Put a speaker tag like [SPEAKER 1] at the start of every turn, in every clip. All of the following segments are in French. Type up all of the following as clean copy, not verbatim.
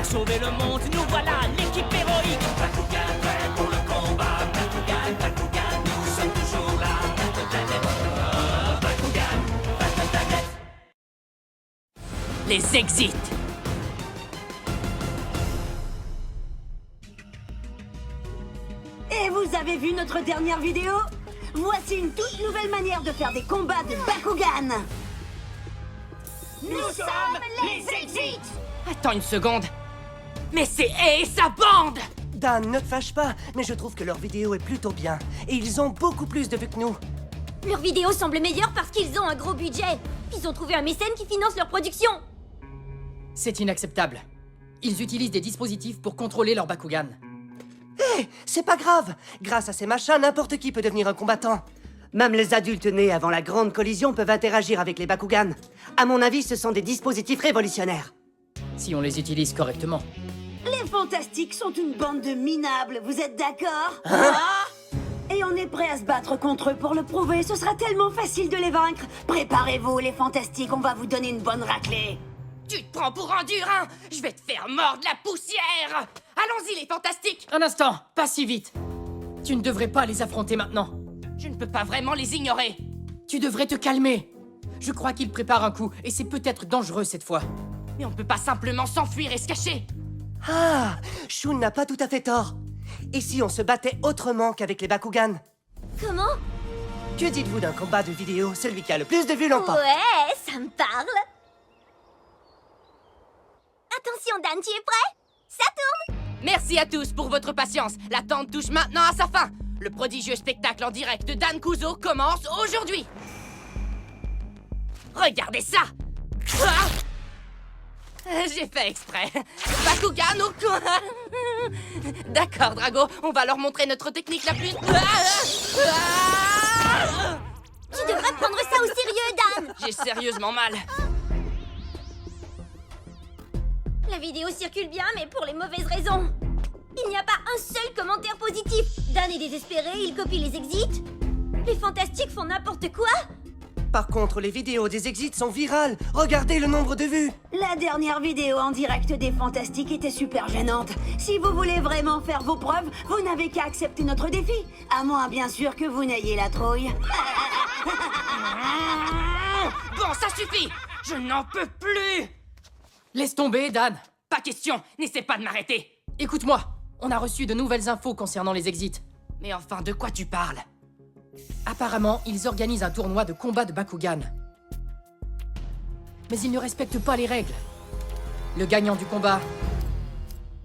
[SPEAKER 1] sauver le monde, nous voilà l'équipe héroïque. Bakugan, prêt pour le combat. Bakugan, Bakugan, nous sommes toujours là. Bakugan, Bakugan. Les exits.
[SPEAKER 2] Et vous avez vu notre dernière vidéo? Voici une toute nouvelle manière de faire des combats de Bakugan.
[SPEAKER 1] Nous sommes les exits. Attends une seconde. Mais c'est et sa bande.
[SPEAKER 3] Dan, ne te fâche pas, mais je trouve que leur vidéo est plutôt bien. Et ils ont beaucoup plus de vues que nous.
[SPEAKER 4] Leurs vidéos semblent meilleures parce qu'ils ont un gros budget. Ils ont trouvé un mécène qui finance leur production.
[SPEAKER 5] C'est inacceptable. Ils utilisent des dispositifs pour contrôler leur Bakugan.
[SPEAKER 3] Hé, c'est pas grave. Grâce à ces machins, n'importe qui peut devenir un combattant. Même les adultes nés avant la grande collision peuvent interagir avec les Bakugan. À mon avis, ce sont des dispositifs révolutionnaires.
[SPEAKER 5] Si on les utilise correctement.
[SPEAKER 2] Les Fantastiques sont une bande de minables, vous êtes d'accord? Et on est prêt à se battre contre eux pour le prouver, ce sera tellement facile de les vaincre. Préparez-vous les Fantastiques, on va vous donner une bonne raclée.
[SPEAKER 1] Tu te prends pour un dur, hein? Je vais te faire mordre la poussière. Allons-y les Fantastiques.
[SPEAKER 5] Un instant, pas si vite. Tu ne devrais pas les affronter maintenant.
[SPEAKER 1] Je ne peux pas vraiment les ignorer.
[SPEAKER 5] Tu devrais te calmer. Je crois qu'ils préparent un coup, et c'est peut-être dangereux cette fois.
[SPEAKER 1] Mais on ne peut pas simplement s'enfuir et se cacher.
[SPEAKER 3] Ah, Shun n'a pas tout à fait tort. Et si on se battait autrement qu'avec les Bakugan?
[SPEAKER 4] Comment?
[SPEAKER 3] Que dites-vous d'un combat de vidéo? Celui qui a le plus de vues l'emporte.
[SPEAKER 4] Ouais, ça me parle. Attention Dan, tu es prêt? Ça tourne!
[SPEAKER 1] Merci à tous pour votre patience. L'attente touche maintenant à sa fin. Le prodigieux spectacle en direct de Dan Kuzo commence aujourd'hui. Regardez ça. Ah, j'ai fait exprès. Bakugan au coin. D'accord, Drago, on va leur montrer notre technique la plus...
[SPEAKER 4] Tu devrais prendre ça au sérieux, Dan!
[SPEAKER 1] J'ai sérieusement mal.
[SPEAKER 4] La vidéo circule bien, mais pour les mauvaises raisons. Il n'y a pas un seul commentaire positif. Dan est désespéré, il copie les exits. Les Fantastiques font n'importe quoi.
[SPEAKER 3] Par contre, les vidéos des exits sont virales. Regardez le nombre de vues.
[SPEAKER 2] La dernière vidéo en direct des Fantastiques était super gênante. Si vous voulez vraiment faire vos preuves, vous n'avez qu'à accepter notre défi. À moins, bien sûr, que vous n'ayez la trouille.
[SPEAKER 1] Bon, ça suffit. Je n'en peux plus.
[SPEAKER 5] Laisse tomber, Dan.
[SPEAKER 1] Pas question, n'essaie pas de m'arrêter.
[SPEAKER 5] Écoute-moi, on a reçu de nouvelles infos concernant les exits.
[SPEAKER 1] Mais enfin, de quoi tu parles?
[SPEAKER 5] Apparemment, ils organisent un tournoi de combat de Bakugan. Mais ils ne respectent pas les règles. Le gagnant du combat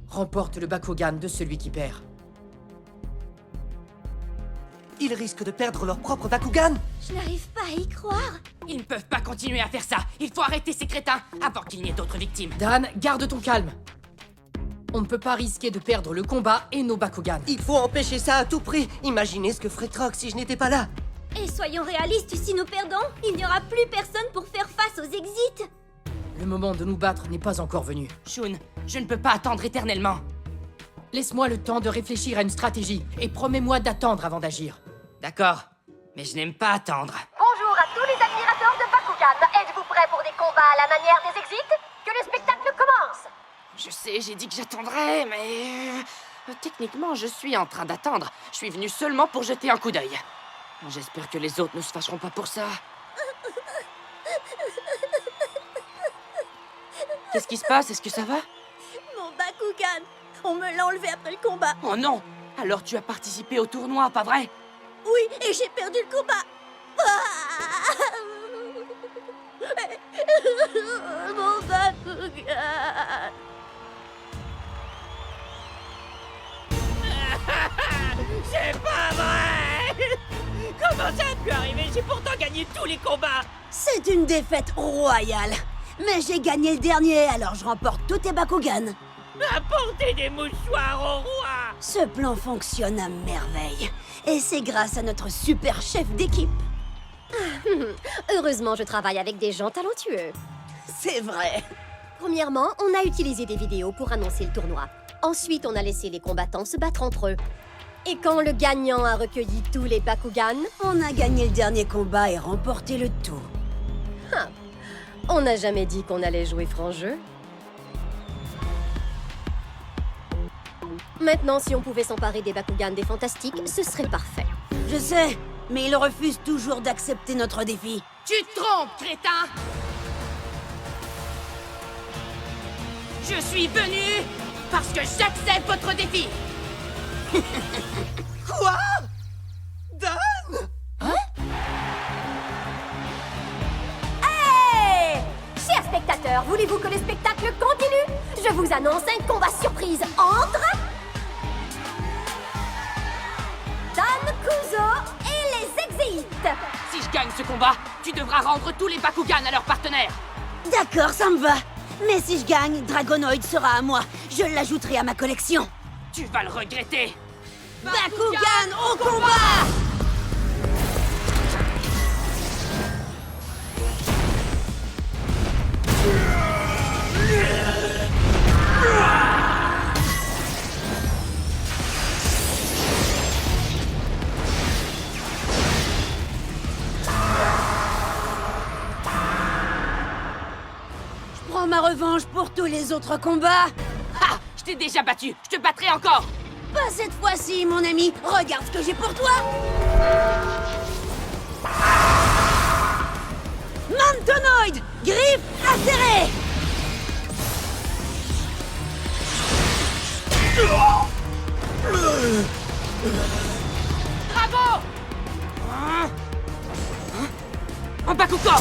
[SPEAKER 5] remporte le Bakugan de celui qui perd.
[SPEAKER 3] Ils risquent de perdre leur propre Bakugan.
[SPEAKER 4] Je n'arrive pas à y croire.
[SPEAKER 1] Ils ne peuvent pas continuer à faire ça. Il faut arrêter ces crétins avant qu'il n'y ait d'autres victimes.
[SPEAKER 5] Dan, garde ton calme. On ne peut pas risquer de perdre le combat et nos Bakugan.
[SPEAKER 3] Il faut empêcher ça à tout prix. Imaginez ce que ferait Troc si je n'étais pas là.
[SPEAKER 4] Et soyons réalistes, si nous perdons, il n'y aura plus personne pour faire face aux exits.
[SPEAKER 5] Le moment de nous battre n'est pas encore venu.
[SPEAKER 1] Shun, je ne peux pas attendre éternellement.
[SPEAKER 5] Laisse-moi le temps de réfléchir à une stratégie et promets-moi d'attendre avant d'agir.
[SPEAKER 1] D'accord, mais je n'aime pas attendre.
[SPEAKER 6] Bonjour à tous les admirateurs de Bakugan. Êtes-vous prêts pour des combats à la manière des exits? Que le spectacle commence!
[SPEAKER 1] Je sais, j'ai dit que j'attendrais, mais... techniquement, je suis en train d'attendre. Je suis venu seulement pour jeter un coup d'œil. J'espère que les autres ne se fâcheront pas pour ça. Qu'est-ce qui se passe? Est-ce que ça va?
[SPEAKER 4] Mon Bakugan, on me l'a enlevé après le combat.
[SPEAKER 1] Oh non! Alors tu as participé au tournoi, pas vrai?
[SPEAKER 4] Oui, et j'ai perdu le combat. Mon Bakugan.
[SPEAKER 1] C'est pas vrai! Comment ça a pu arriver? J'ai pourtant gagné tous les combats!
[SPEAKER 2] C'est une défaite royale. Mais j'ai gagné le dernier, alors je remporte tous tes Bakugan.
[SPEAKER 1] Apportez des mouchoirs au roi!
[SPEAKER 2] Ce plan fonctionne à merveille. Et c'est grâce à notre super chef d'équipe.
[SPEAKER 6] Heureusement, je travaille avec des gens talentueux.
[SPEAKER 2] C'est vrai.
[SPEAKER 6] Premièrement, on a utilisé des vidéos pour annoncer le tournoi. Ensuite, on a laissé les combattants se battre entre eux. Et quand le gagnant a recueilli tous les Bakugan,
[SPEAKER 2] On a gagné le dernier combat et remporté le tout.
[SPEAKER 6] on n'a jamais dit qu'on allait jouer franc jeu. Maintenant, si on pouvait s'emparer des Bakugan des Fantastiques, ce serait parfait.
[SPEAKER 2] Je sais, mais il refuse toujours d'accepter notre défi.
[SPEAKER 1] Tu te trompes, crétin! Je suis venu parce que j'accepte votre défi!
[SPEAKER 3] Quoi? Dan?
[SPEAKER 6] Hey! Chers spectateurs, voulez-vous que le spectacle continue? Je vous annonce un combat surprise entre... Dan Kuzo et les Exéites.
[SPEAKER 1] Si je gagne ce combat, tu devras rendre tous les Bakugan à leurs partenaires!
[SPEAKER 2] D'accord, ça me va. Mais si je gagne, Dragonoid sera à moi. Je l'ajouterai à ma collection.
[SPEAKER 1] Tu vas le regretter!
[SPEAKER 2] Bakugan au combat! Je prends ma revanche pour tous les autres combats.
[SPEAKER 1] Ha! Je t'ai déjà battu! Je te battrai encore!
[SPEAKER 2] Pas cette fois-ci, mon ami. Regarde ce que j'ai pour toi. Mantonoid, griffe acérée.
[SPEAKER 1] Bravo! En Bakugan!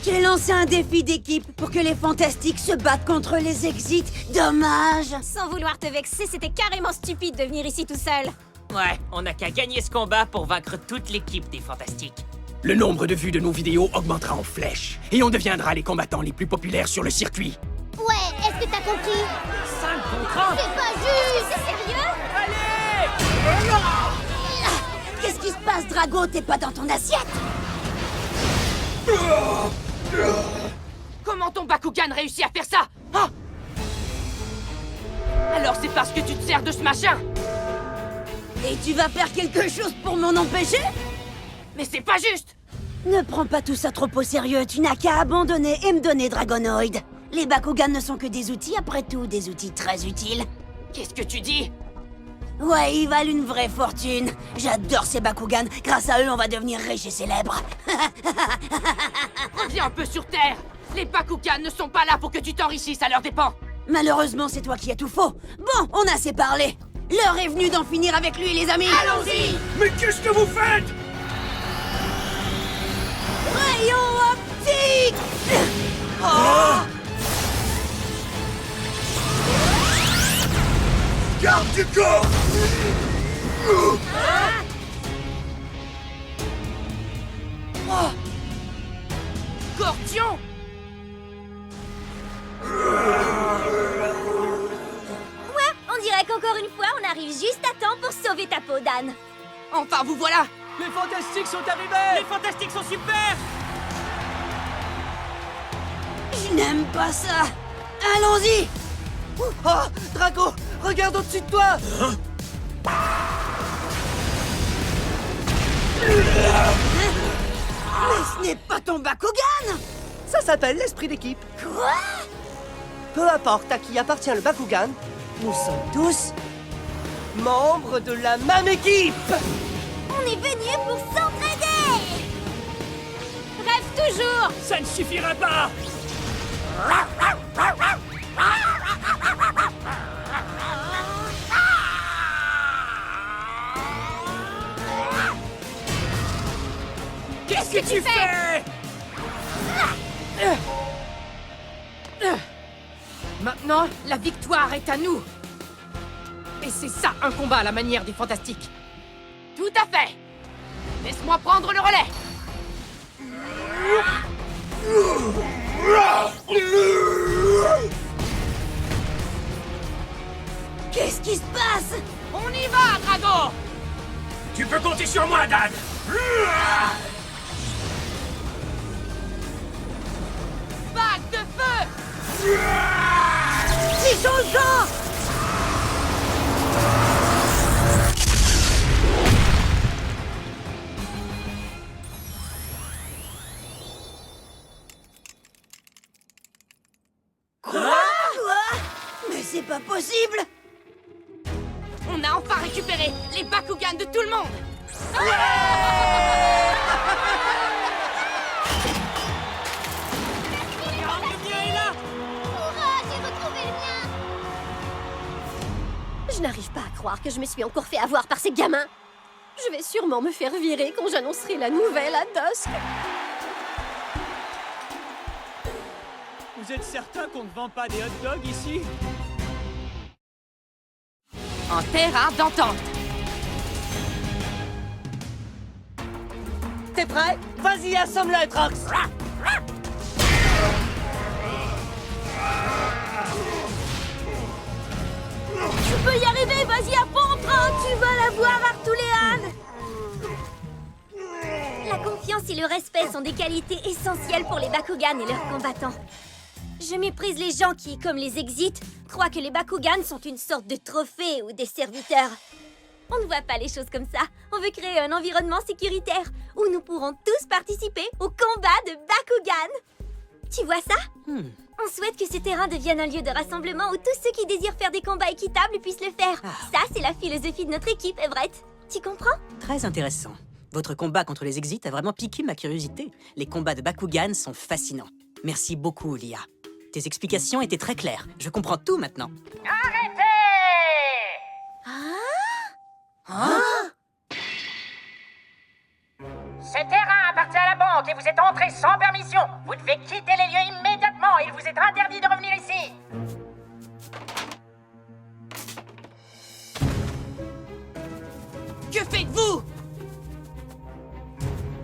[SPEAKER 2] Je t'ai lancé un défi d'équipe pour que les Fantastiques se battent contre les Exits. Dommage.
[SPEAKER 4] Sans vouloir te vexer, c'était carrément stupide de venir ici tout seul.
[SPEAKER 1] Ouais, on n'a qu'à gagner ce combat pour vaincre toute l'équipe des Fantastiques.
[SPEAKER 7] Le nombre de vues de nos vidéos augmentera en flèche, et on deviendra les combattants les plus populaires sur le circuit.
[SPEAKER 4] Ouais, est-ce que t'as compris?
[SPEAKER 1] 5 contre 1!
[SPEAKER 4] C'est pas juste! C'est sérieux?
[SPEAKER 2] Qu'est-ce qui se passe, Drago? T'es pas dans ton assiette?
[SPEAKER 1] Comment ton Bakugan réussit à faire ça? Ah! Alors c'est parce que tu te sers de ce machin?
[SPEAKER 2] Et tu vas faire quelque chose pour m'en empêcher?
[SPEAKER 1] Mais c'est pas juste!
[SPEAKER 2] Ne prends pas tout ça trop au sérieux. Tu n'as qu'à abandonner et me donner Dragonoid. Les Bakugan ne sont que des outils, après tout, des outils très utiles.
[SPEAKER 1] Qu'est-ce que tu dis?
[SPEAKER 2] Ouais, ils valent une vraie fortune. J'adore ces Bakugan. Grâce à eux, on va devenir riches et célèbres.
[SPEAKER 1] Reviens un peu sur Terre! Les Bakugan ne sont pas là pour que tu t'enrichisses à leurs dépens!
[SPEAKER 2] Malheureusement, c'est toi qui as tout faux. Bon, on a assez parlé. L'heure est venue d'en finir avec lui, les amis.
[SPEAKER 1] Allons-y!
[SPEAKER 7] Mais qu'est-ce que vous faites?
[SPEAKER 2] Rayon optique.
[SPEAKER 7] Garde du corps!
[SPEAKER 1] Scorpion!
[SPEAKER 4] Ouais, on dirait qu'encore une fois, on arrive juste à temps pour sauver ta peau, Dan.
[SPEAKER 1] Enfin, vous voilà!
[SPEAKER 3] Les Fantastiques sont arrivés!
[SPEAKER 1] Les Fantastiques sont super!
[SPEAKER 2] Je n'aime pas ça. Allons-y.
[SPEAKER 3] Oh, Drago, regarde au-dessus de toi!
[SPEAKER 2] Mais ce n'est pas ton Bakugan.
[SPEAKER 3] Ça s'appelle l'esprit d'équipe.
[SPEAKER 2] Quoi?
[SPEAKER 3] Peu importe à qui appartient le Bakugan, nous sommes tous membres de la même équipe!
[SPEAKER 4] On est venus pour s'entraider. Rêve toujours.
[SPEAKER 7] Ça ne suffira pas!
[SPEAKER 1] Qu'est-ce que tu fais?
[SPEAKER 5] Maintenant, la victoire est à nous. Et c'est ça, un combat à la manière des Fantastiques.
[SPEAKER 1] Tout à fait! Laisse-moi prendre le relais!
[SPEAKER 2] Qu'est-ce qui se passe?
[SPEAKER 1] On y va, Drago!
[SPEAKER 7] Tu peux compter sur moi, Dan!
[SPEAKER 1] Vague de feu!
[SPEAKER 2] Fichons le camp.
[SPEAKER 1] On a enfin récupéré les Bakugan de tout le monde.
[SPEAKER 6] Je n'arrive pas à croire que je me suis encore fait avoir par ces gamins. Je vais sûrement me faire virer quand j'annoncerai la nouvelle à Dusk.
[SPEAKER 8] Vous êtes certain qu'on ne vend pas des hot dogs ici?
[SPEAKER 1] En terrain d'entente.
[SPEAKER 3] T'es prêt? Vas-y, assomme-le, Trox!
[SPEAKER 4] Tu peux y arriver, vas-y à fond, tu vas la voir, Artuléane. La confiance et le respect sont des qualités essentielles pour les Bakugan et leurs combattants. Je méprise les gens qui, comme les Exit, croient que les Bakugan sont une sorte de trophée ou des serviteurs. On ne voit pas les choses comme ça. On veut créer un environnement sécuritaire où nous pourrons tous participer au combat de Bakugan. Tu vois ça? On souhaite que ce terrain devienne un lieu de rassemblement où tous ceux qui désirent faire des combats équitables puissent le faire. Ça, c'est la philosophie de notre équipe, Everett. Tu comprends?
[SPEAKER 9] Très intéressant. Votre combat contre les Exit a vraiment piqué ma curiosité. Les combats de Bakugan sont fascinants. Merci beaucoup, Lia. Tes explications étaient très claires. Je comprends tout maintenant.
[SPEAKER 10] Ce terrain appartient à la banque et vous êtes entré sans permission. Vous devez quitter les lieux immédiatement. Il vous est interdit de revenir ici.
[SPEAKER 1] Que faites-vous?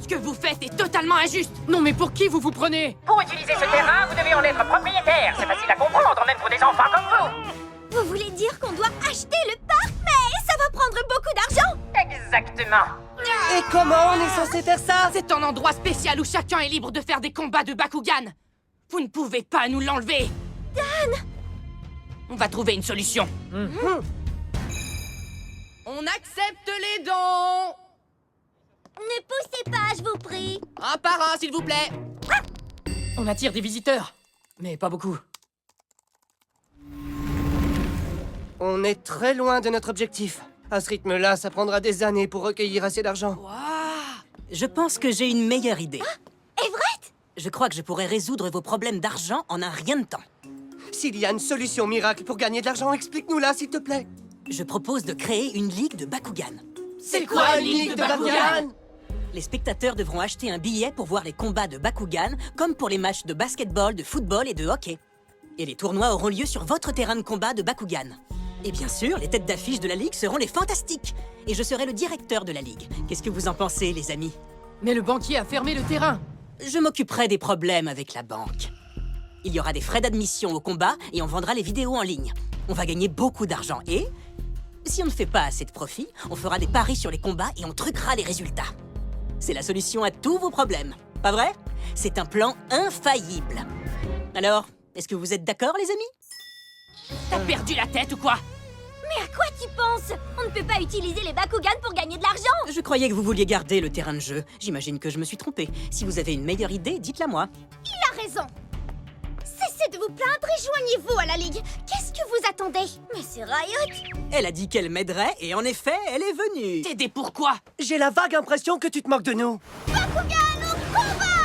[SPEAKER 1] Ce que vous faites est totalement injuste.
[SPEAKER 5] Non, mais pour qui vous vous prenez?
[SPEAKER 10] Pour utiliser ce terrain, vous devez en être propriétaire. C'est facile à comprendre, même pour des enfants comme vous.
[SPEAKER 4] Vous voulez dire qu'on doit acheter le parc? Mais ça va prendre beaucoup d'argent!
[SPEAKER 10] Exactement.
[SPEAKER 3] Et comment on est censé faire ça?
[SPEAKER 1] C'est un endroit spécial où chacun est libre de faire des combats de Bakugan. Vous ne pouvez pas nous l'enlever.
[SPEAKER 4] Dan!
[SPEAKER 1] On va trouver une solution. On accepte les dons.
[SPEAKER 4] Ne poussez pas, je vous prie!
[SPEAKER 1] Un par un, s'il vous plaît.
[SPEAKER 5] On attire des visiteurs, mais pas beaucoup.
[SPEAKER 3] On est très loin de notre objectif. À ce rythme-là, ça prendra des années pour recueillir assez d'argent.
[SPEAKER 9] Je pense que j'ai une meilleure idée.
[SPEAKER 4] Everett!
[SPEAKER 9] Je crois que je pourrais résoudre vos problèmes d'argent en un rien de temps.
[SPEAKER 3] S'il y a une solution miracle pour gagner de l'argent, explique-nous-la, s'il te plaît.
[SPEAKER 9] Je propose de créer une ligue de Bakugan.
[SPEAKER 1] C'est quoi une ligue de Bakugan?
[SPEAKER 9] Les spectateurs devront acheter un billet pour voir les combats de Bakugan, comme pour les matchs de basketball, de football et de hockey. Et les tournois auront lieu sur votre terrain de combat de Bakugan. Et bien sûr, les têtes d'affiche de la Ligue seront les Fantastiques. Et je serai le directeur de la Ligue. Qu'est-ce que vous en pensez, les amis?
[SPEAKER 5] Mais le banquier a fermé le terrain.
[SPEAKER 9] Je m'occuperai des problèmes avec la banque. Il y aura des frais d'admission au combat et on vendra les vidéos en ligne. On va gagner beaucoup d'argent et... si on ne fait pas assez de profit, on fera des paris sur les combats et on truquera les résultats. C'est la solution à tous vos problèmes. Pas vrai? C'est un plan infaillible. Alors, est-ce que vous êtes d'accord, les amis?
[SPEAKER 1] T'as perdu la tête ou quoi?
[SPEAKER 4] Mais à quoi tu penses? On ne peut pas utiliser les Bakugan pour gagner de l'argent!
[SPEAKER 9] Je croyais que vous vouliez garder le terrain de jeu. J'imagine que je me suis trompé. Si vous avez une meilleure idée, dites-la moi.
[SPEAKER 4] Il a raison! Cessez de vous plaindre et joignez-vous à la Ligue! Qu'est-ce que vous attendez? Mais c'est Riot!
[SPEAKER 9] Elle a dit qu'elle m'aiderait et en effet, elle est venue.
[SPEAKER 1] T'aider pourquoi?
[SPEAKER 3] J'ai la vague impression que tu te moques de nous.
[SPEAKER 4] Bakugan au combat!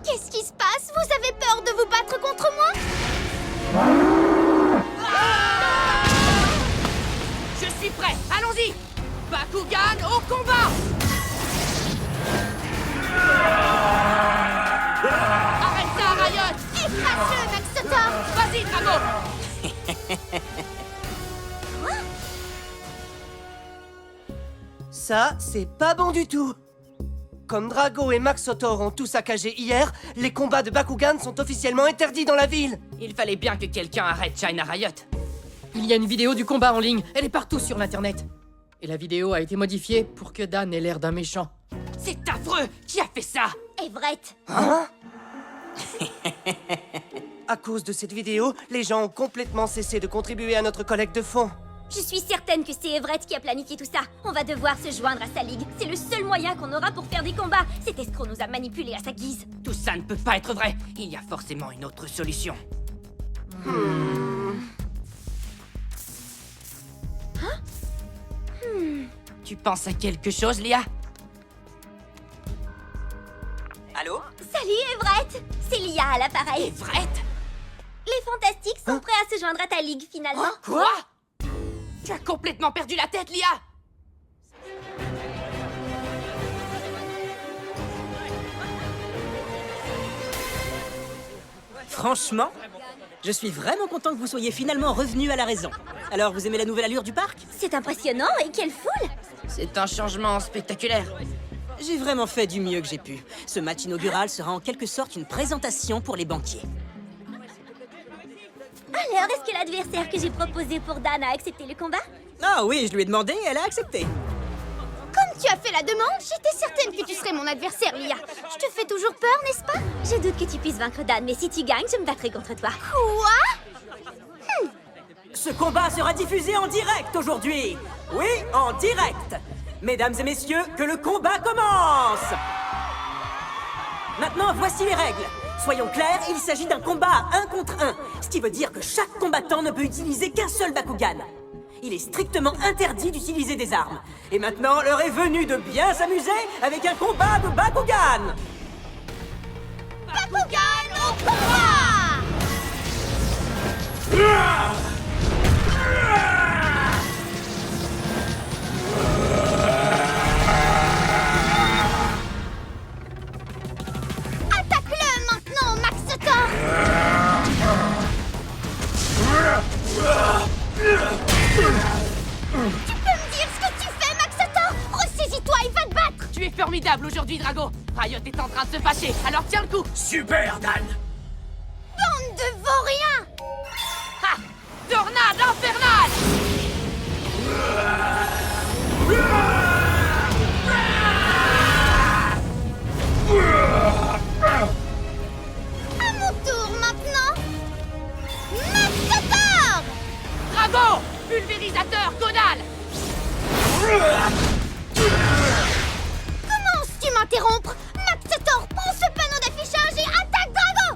[SPEAKER 4] Qu'est-ce qui se passe? Vous avez peur de vous battre contre moi?
[SPEAKER 1] Je suis prêt, allons-y. Bakugan au combat. Arrête ça, Riot.
[SPEAKER 4] Écrase-le, Max Sotor!
[SPEAKER 1] Vas-y, Drago.
[SPEAKER 3] Ça, c'est pas bon du tout. Comme Drago et Max Sotor ont tout saccagé hier, les combats de Bakugan sont officiellement interdits dans la ville.
[SPEAKER 1] Il fallait bien que quelqu'un arrête China Riot.
[SPEAKER 5] Il y a une vidéo du combat en ligne. Elle est partout sur l'internet. Et la vidéo a été modifiée pour que Dan ait l'air d'un méchant.
[SPEAKER 1] C'est affreux. Qui a fait ça?
[SPEAKER 4] Everett!
[SPEAKER 3] Hein? À cause de cette vidéo, les gens ont complètement cessé de contribuer à notre collecte de fonds.
[SPEAKER 4] Je suis certaine que c'est Everett qui a planifié tout ça. On va devoir se joindre à sa ligue. C'est le seul moyen qu'on aura pour faire des combats. Cet escroc nous a manipulés à sa guise.
[SPEAKER 1] Tout ça ne peut pas être vrai. Il y a forcément une autre solution. Tu penses à quelque chose, Lia?
[SPEAKER 9] Allô?
[SPEAKER 4] Salut Everett! C'est Lia à l'appareil.
[SPEAKER 1] Everett?
[SPEAKER 4] Les Fantastiques sont prêts à se joindre à ta ligue finalement.
[SPEAKER 1] Quoi? Tu as complètement perdu la tête, Lia!
[SPEAKER 9] Franchement, je suis vraiment content que vous soyez finalement revenu à la raison. Alors, vous aimez la nouvelle allure du parc?
[SPEAKER 4] C'est impressionnant et quelle foule!
[SPEAKER 1] C'est un changement spectaculaire.
[SPEAKER 9] J'ai vraiment fait du mieux que j'ai pu. Ce match inaugural sera en quelque sorte une présentation pour les banquiers.
[SPEAKER 4] Alors, est-ce que l'adversaire que j'ai proposé pour Dan a accepté le combat?
[SPEAKER 9] Ah oui, je lui ai demandé et elle a accepté.
[SPEAKER 4] Comme tu as fait la demande, j'étais certaine que tu serais mon adversaire, Lia. Je te fais toujours peur, n'est-ce pas? Je doute que tu puisses vaincre Dan, mais si tu gagnes, je me battrai contre toi. Quoi?
[SPEAKER 9] Ce combat sera diffusé en direct aujourd'hui. Oui, en direct. Mesdames et messieurs, que le combat commence. Maintenant, voici les règles. Soyons clairs, il s'agit d'un combat à 1 contre 1, ce qui veut dire que chaque combattant ne peut utiliser qu'un seul Bakugan. Il est strictement interdit d'utiliser des armes. Et maintenant, l'heure est venue de bien s'amuser avec un combat de Bakugan.
[SPEAKER 4] Bakugan au combat! Attaque-le maintenant, Max Thor! Tu peux me dire ce que tu fais, Max Thor? Ressaisis-toi, il va te battre!
[SPEAKER 1] Tu es formidable aujourd'hui, Drago. Riot est en train de se fâcher, alors tiens le coup.
[SPEAKER 7] Super, Dan!
[SPEAKER 4] Bande de vauriens!
[SPEAKER 1] Ha! Tornade infernale!
[SPEAKER 4] À mon tour maintenant! Max Thor!
[SPEAKER 1] Drago! Pulvérisateur caudal!
[SPEAKER 4] Comment oses-tu m'interrompre? Max Thor, prends ce panneau d'affichage et attaque Drago!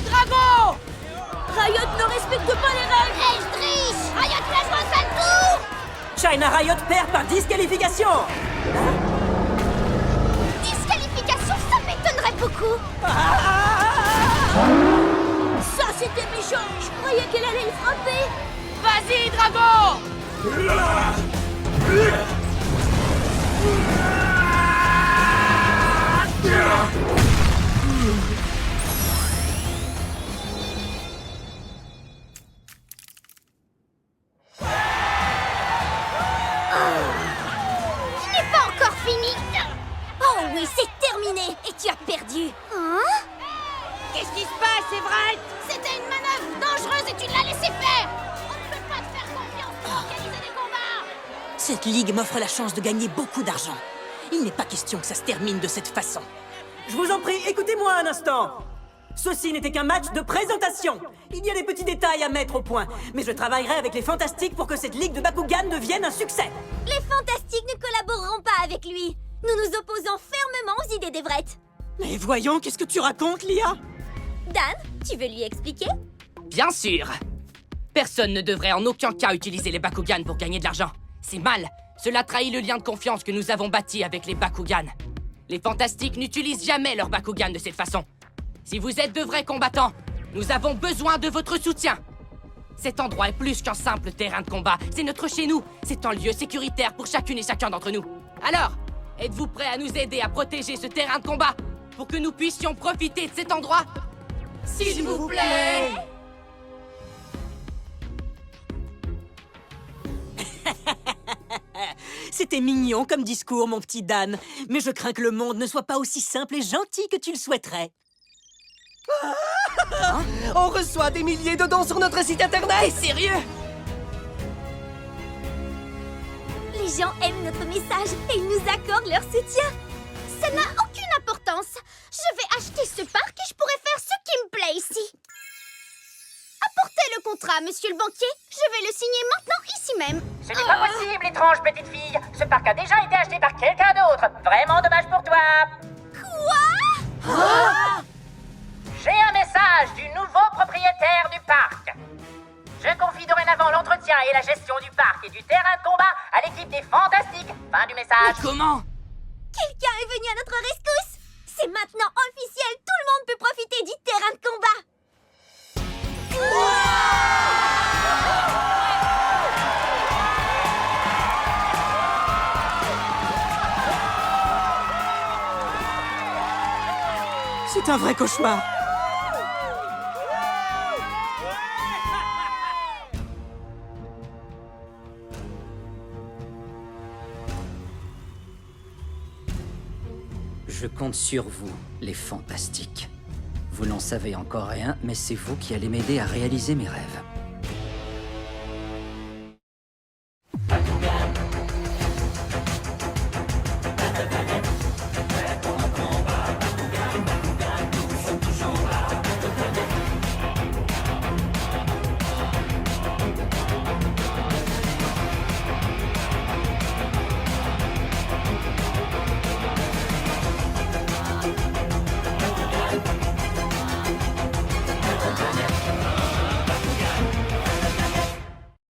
[SPEAKER 1] Drago!
[SPEAKER 4] Riot ne respecte pas les règles! Hey, je triche! Riot, laisse-moi ça le tour!
[SPEAKER 9] China Riot perd par disqualification.
[SPEAKER 4] Disqualification, ça m'étonnerait beaucoup! Ça, c'était méchant! Je croyais qu'elle allait le frapper!
[SPEAKER 1] Vas-y, Drago!
[SPEAKER 4] Ce n'est pas encore fini! Oh oui, c'est terminé! Et tu as perdu! Hein?
[SPEAKER 1] Qu'est-ce qui se passe, Everett?
[SPEAKER 4] C'était une manœuvre dangereuse et tu l'as laissé faire! On ne peut pas te faire confiance pour organiser des combats!
[SPEAKER 9] Cette ligue m'offre la chance de gagner beaucoup d'argent. Il n'est pas question que ça se termine de cette façon. Je vous en prie, écoutez-moi un instant. Ceci n'était qu'un match de présentation. Il y a des petits détails à mettre au point, mais je travaillerai avec les Fantastiques pour que cette ligue de Bakugan devienne un succès.
[SPEAKER 4] Les Fantastiques ne collaboreront pas avec lui! Nous nous opposons fermement aux idées d'Everett!
[SPEAKER 9] Mais voyons, qu'est-ce que tu racontes, Lia?
[SPEAKER 4] Dan, tu veux lui expliquer?
[SPEAKER 1] Bien sûr! Personne ne devrait en aucun cas utiliser les Bakugan pour gagner de l'argent. C'est mal. Cela trahit le lien de confiance que nous avons bâti avec les Bakugan. Les Fantastiques n'utilisent jamais leurs Bakugan de cette façon. Si vous êtes de vrais combattants, nous avons besoin de votre soutien. Cet endroit est plus qu'un simple terrain de combat. C'est notre chez nous. C'est un lieu sécuritaire pour chacune et chacun d'entre nous. Alors, êtes-vous prêts à nous aider à protéger ce terrain de combat pour que nous puissions profiter de cet endroit? S'il vous plaît!
[SPEAKER 9] C'était mignon comme discours, mon petit Dan. Mais je crains que le monde ne soit pas aussi simple et gentil que tu le souhaiterais.
[SPEAKER 3] On reçoit des milliers de dons sur notre site internet!
[SPEAKER 1] T'es sérieux?
[SPEAKER 4] Les gens aiment notre message et ils nous accordent leur soutien. Ça n'a aucune importance. Je vais acheter ce parc et je pourrai faire ce qui me plaît ici. Apportez le contrat, monsieur le banquier. Je vais le signer maintenant ici même.
[SPEAKER 10] Ce n'est pas possible, étrange petite fille. Ce parc a déjà été acheté par quelqu'un d'autre. Vraiment dommage pour toi.
[SPEAKER 4] Quoi?
[SPEAKER 10] dorénavant l'entretien et la gestion du parc et du terrain de combat à l'équipe des Fantastiques. Fin du message.
[SPEAKER 1] Comment?
[SPEAKER 4] Quelqu'un est venu à notre rescousse! C'est maintenant officiel, tout le monde peut profiter du terrain de combat!
[SPEAKER 9] C'est un vrai cauchemar.
[SPEAKER 11] Je compte sur vous, les Fantastiques. Vous n'en savez encore rien, mais c'est vous qui allez m'aider à réaliser mes rêves.